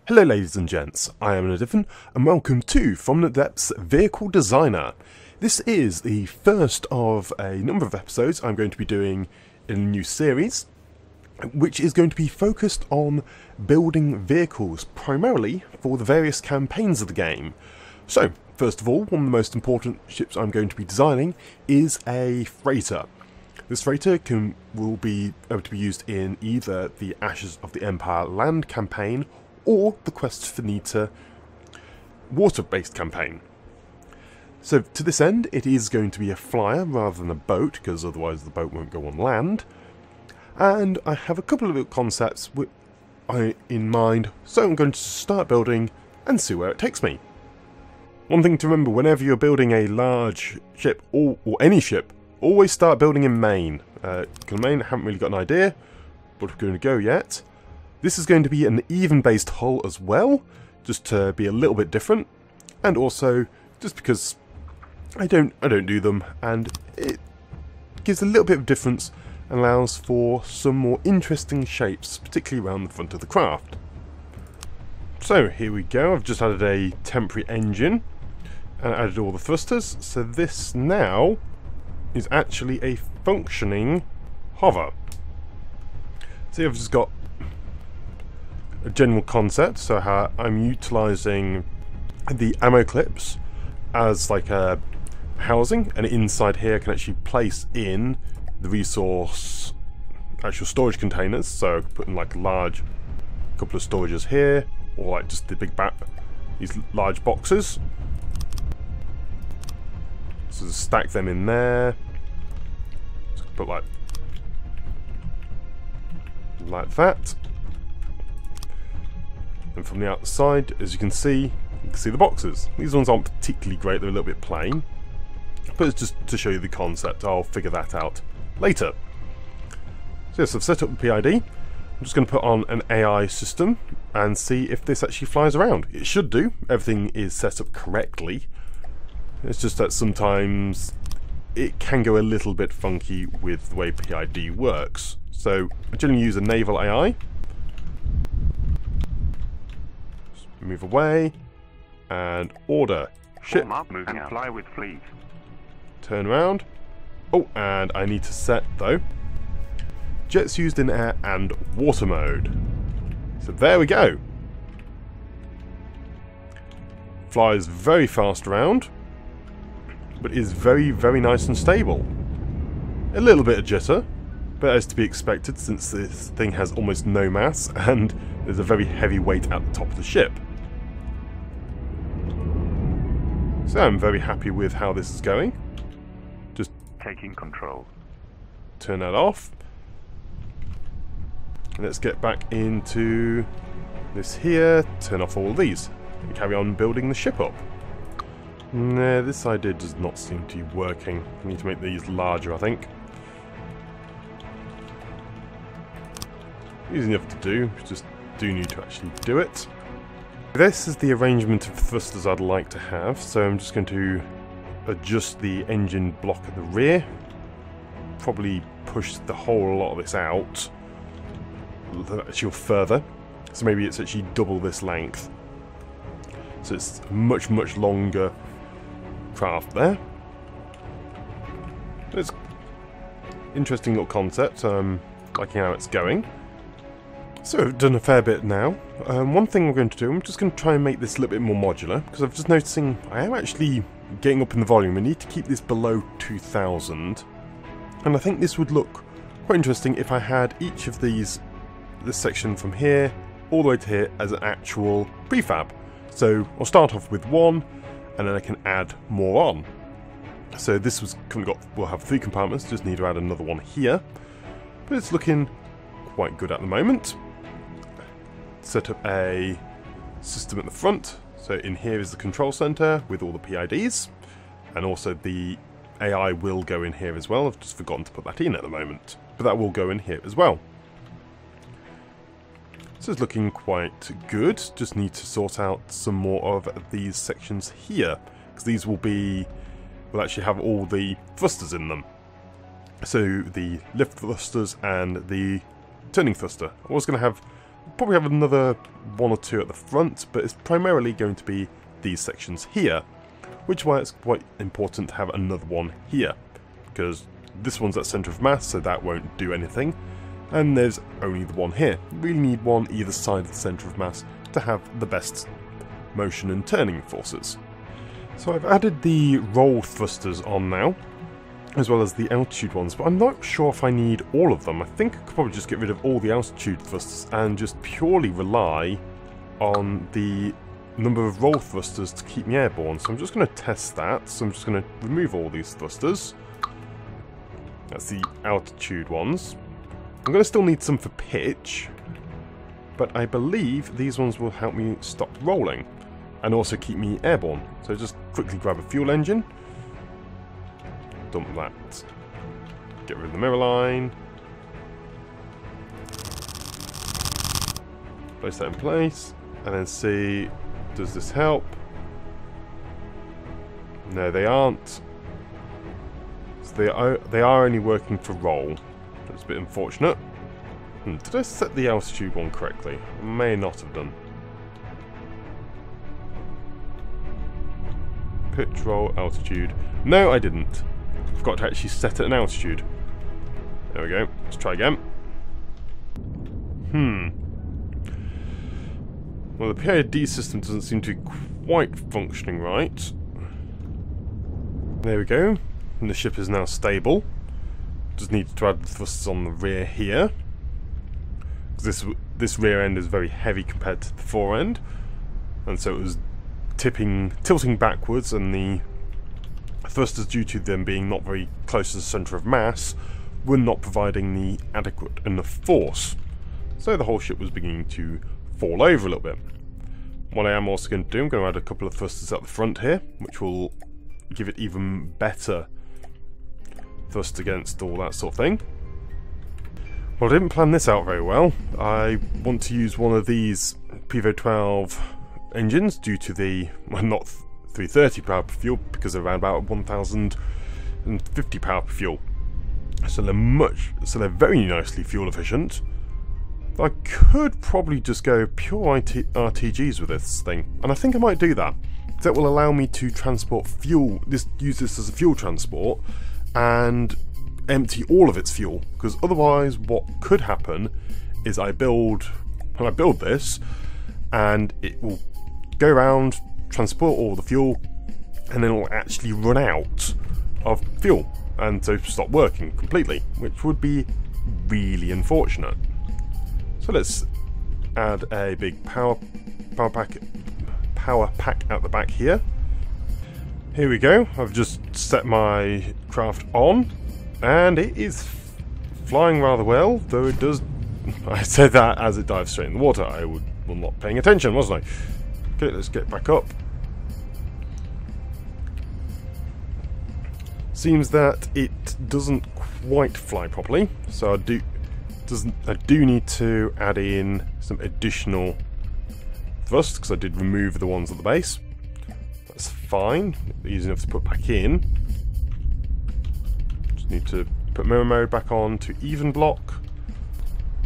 Hello ladies and gents, I am ADFA and welcome to From the Depths Vehicle Designer. This is the first of a number of episodes I'm going to be doing in a new series, which is going to be focused on building vehicles, primarily for the various campaigns of the game. So, first of all, one of the most important ships I'm going to be designing is a freighter. This freighter will be able to be used in either the Ashes of the Empire land campaign or the Quest for Nita water-based campaign. So to this end, it is going to be a flyer rather than a boat, because otherwise the boat won't go on land. And I have a couple of concepts in mind, so I'm going to start building and see where it takes me. One thing to remember whenever you're building a large ship, or any ship, always start building in main. Main, haven't really got an idea, but we're going to go yet. This is going to be an even-based hull as well, just to be a little bit different, and also just because I don't do them, and it gives a little bit of difference and allows for some more interesting shapes, particularly around the front of the craft. So here we go. I've just added a temporary engine and added all the thrusters, so this now is actually a functioning hover. See, I've just got a general concept, so how I'm utilising the ammo clips as like a housing, and inside here I can actually place in the resource actual storage containers, so I can put in like a large couple of storages here, or like just the big these large boxes, so just stack them in there, so put like that. And from the outside, as you can see the boxes. These ones aren't particularly great, they're a little bit plain. But it's just to show you the concept. I'll figure that out later. So yes, I've set up the PID. I'm just going to put on an AI system and see if this actually flies around. It should do. Everything is set up correctly. It's just that sometimes it can go a little bit funky with the way PID works. So I generally use a naval AI. Move away, and order ship, and fly with fleet. Turn around. Oh, and I need to set, though, jets used in air and water mode. So there we go. Flies very fast around, but is very, very nice and stable. A little bit of jitter, but as to be expected since this thing has almost no mass and there's a very heavy weight at the top of the ship. So I'm very happy with how this is going. Just taking control. Turn that off. Let's get back into this here. Turn off all of these. And carry on building the ship up. Nah, this idea does not seem to be working. I need to make these larger, I think. Easy enough to do, just do need to actually do it. This is the arrangement of thrusters I'd like to have, so I'm just going to adjust the engine block at the rear. Probably push the whole lot of this out actually further, so maybe it's actually double this length. So it's a much, much longer craft there. It's an interesting little concept, liking how it's going. So I've done a fair bit now. One thing I'm going to do, I'm just going to try and make this a little bit more modular, because I'm just noticing I am actually getting up in the volume. I need to keep this below 2000, and I think this would look quite interesting if I had each of this section from here all the way to here as an actual prefab. So I'll start off with one, and then I can add more on. So this we'll have 3 compartments, just need to add another one here, but it's looking quite good at the moment. Set up a system at the front, so in here is the control center with all the PIDs, and also the AI will go in here as well. I've just forgotten to put that in at the moment, but that will go in here as well. So it's looking quite good. Just need to sort out some more of these sections here, because these will actually have all the thrusters in them. So the lift thrusters and the turning thruster. I was going to have probably have another one or two at the front, but it's primarily going to be these sections here, which is why it's quite important to have another one here, because this one's at centre of mass, so that won't do anything, and there's only the one here. We really need one either side of the centre of mass to have the best motion and turning forces. So I've added the roll thrusters on now, as well as the altitude ones, but I'm not sure if I need all of them. I think I could probably just get rid of all the altitude thrusters and just purely rely on the number of roll thrusters to keep me airborne. So I'm just going to test that. So I'm just going to remove all these thrusters. That's the altitude ones. I'm going to still need some for pitch, but I believe these ones will help me stop rolling and also keep me airborne. So just quickly grab a fuel engine. Dump that. Get rid of the mirror line. Place that in place. And then see, does this help? No, they aren't. So they are only working for roll. That's a bit unfortunate. Did I set the altitude one correctly? I may not have done. Pitch, roll, altitude. No, I didn't. Forgot to actually set it an altitude. There we go. Let's try again. Well, the PID system doesn't seem to be quite functioning right. There we go. And the ship is now stable. Just need to add the thrusters on the rear here. This rear end is very heavy compared to the fore end, and so it was tilting backwards, and the thrusters, due to them being not very close to the centre of mass, were not providing the adequate enough force. So the whole ship was beginning to fall over a little bit. What I am also going to do, I'm going to add a couple of thrusters at the front here, which will give it even better thrust against all that sort of thing. Well, I didn't plan this out very well. I want to use one of these Pivo 12 engines due to the, well, not 330 power per fuel, because they're around about 1050 power per fuel. So they're very nicely fuel efficient. I could probably just go pure RTGs with this thing, and I think I might do that. That will allow me to transport fuel, use this as a fuel transport, and empty all of its fuel, because otherwise what could happen is I build this, and it will go around, transport all the fuel, and then it will actually run out of fuel, and so stop working completely, which would be really unfortunate. So let's add a big power pack at the back here. Here we go. I've just set my craft on, and it is flying rather well, though it does... I said that as it dives straight in the water. I was not paying attention, wasn't I? Okay, let's get back up. Seems that it doesn't quite fly properly, so I do need to add in some additional thrust, because I did remove the ones at the base. That's fine, easy enough to put back in. Just need to put mirror mode back on to even block.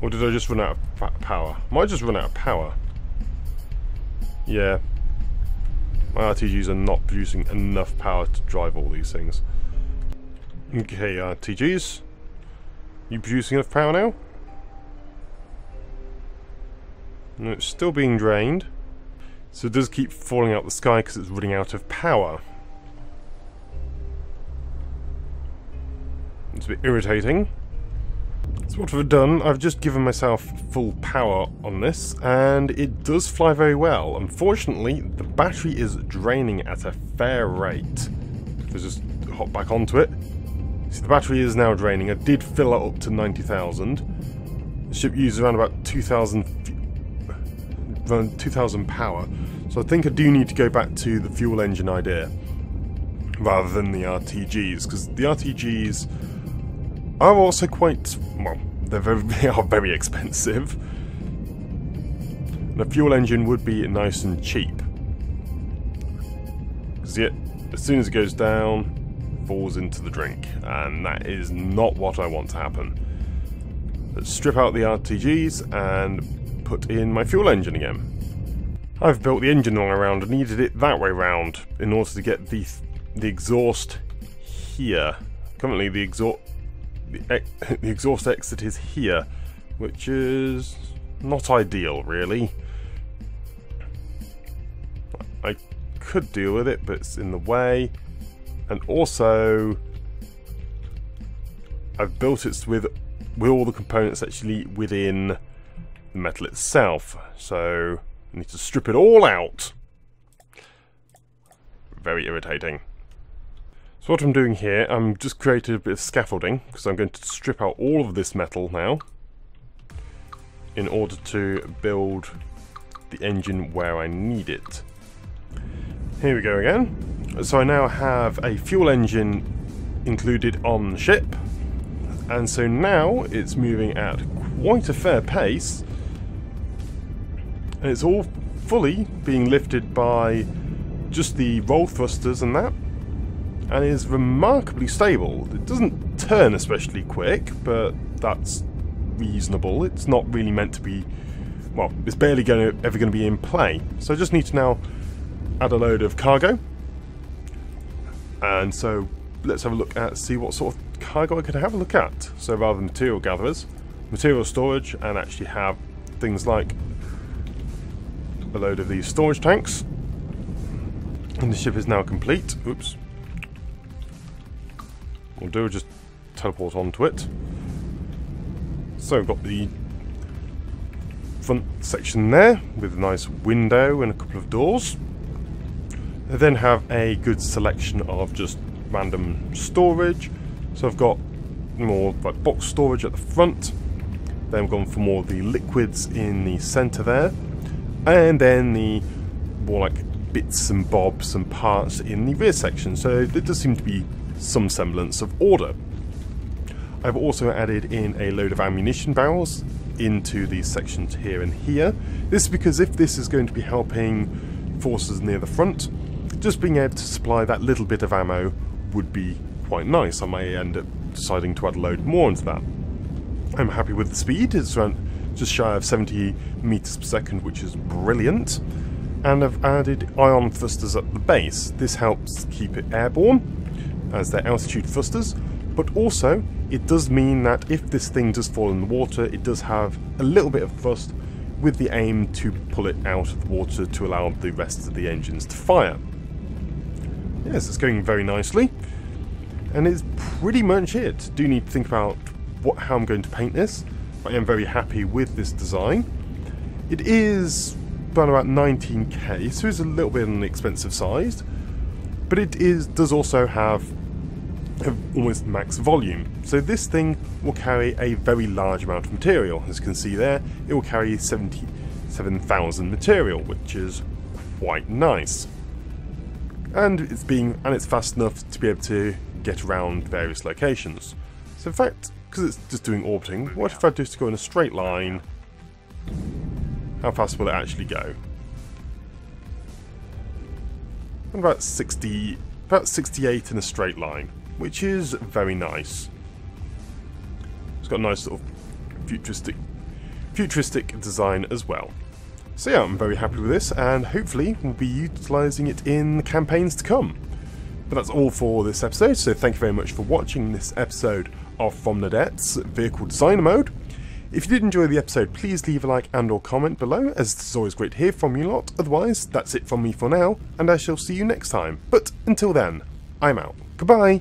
Or did I just run out of power? Might just run out of power. Yeah. My RTGs are not producing enough power to drive all these things. Okay, RTGs. You producing enough power now? No, it's still being drained. So it does keep falling out the sky because it's running out of power. It's a bit irritating. So what I've done, I've just given myself full power on this, and it does fly very well. Unfortunately, the battery is draining at a fair rate. Let's just hop back onto it. See, the battery is now draining. I did fill it up to 90,000. The ship uses around about 2,000 power. So I think I do need to go back to the fuel engine idea rather than the RTGs, because the RTGs are also quite, well, they are very expensive. And a fuel engine would be nice and cheap, because as soon as it goes down, it falls into the drink, and that is not what I want to happen. Let's strip out the RTGs and put in my fuel engine again. I've built the engine all around and needed it that way round in order to get the exhaust here. Currently the exhaust exit is here, which is not ideal really. I could deal with it, but it's in the way. And also I've built it with all the components actually within the metal itself, so I need to strip it all out. Very irritating. So what I'm doing here, I'm just creating a bit of scaffolding, because I'm going to strip out all of this metal now in order to build the engine where I need it. Here we go again. So I now have a fuel engine included on the ship, and so now it's moving at quite a fair pace, and it's all fully being lifted by just the roll thrusters and that, and is remarkably stable. It doesn't turn especially quick, but that's reasonable. It's not really meant to be, well, it's barely ever going to be in play. So I just need to now add a load of cargo, and so let's have a look at, see what sort of cargo I could have a look at. So rather than material gatherers, material storage, and actually have things like a load of these storage tanks. And the ship is now complete. Oops. We'll do just teleport onto it. So we've got the front section there with a nice window and a couple of doors. I then have a good selection of just random storage. So I've got more like box storage at the front, then I've gone for more of the liquids in the centre there, and then the more like bits and bobs and parts in the rear section, so there does seem to be some semblance of order. I've also added in a load of ammunition barrels into these sections here and here. This is because if this is going to be helping forces near the front, just being able to supply that little bit of ammo would be quite nice. I may end up deciding to add a load more into that. I'm happy with the speed. It's around just shy of 70 meters per second, which is brilliant. And I've added ion thrusters at the base. This helps keep it airborne as they're altitude thrusters, but also it does mean that if this thing does fall in the water, it does have a little bit of thrust with the aim to pull it out of the water to allow the rest of the engines to fire. Yes, it's going very nicely. And it's pretty much it. Do need to think about how I'm going to paint this. I am very happy with this design. It is around about 19k, so it's a little bit on the expensive side, but it does also have almost max volume. So this thing will carry a very large amount of material. As you can see there, it will carry 77,000 material, which is quite nice. And it's fast enough to be able to get around various locations. So in fact, because it's just doing orbiting, what if I just go in a straight line? How fast will it actually go? About 68 in a straight line, which is very nice. It's got a nice sort of futuristic design as well. So yeah, I'm very happy with this, and hopefully we'll be utilising it in the campaigns to come. But that's all for this episode, so thank you very much for watching this episode of From the Depths Vehicle Designer Mode. If you did enjoy the episode, please leave a like and or comment below, as it's always great to hear from you lot. Otherwise, that's it from me for now, and I shall see you next time. But until then, I'm out. Goodbye!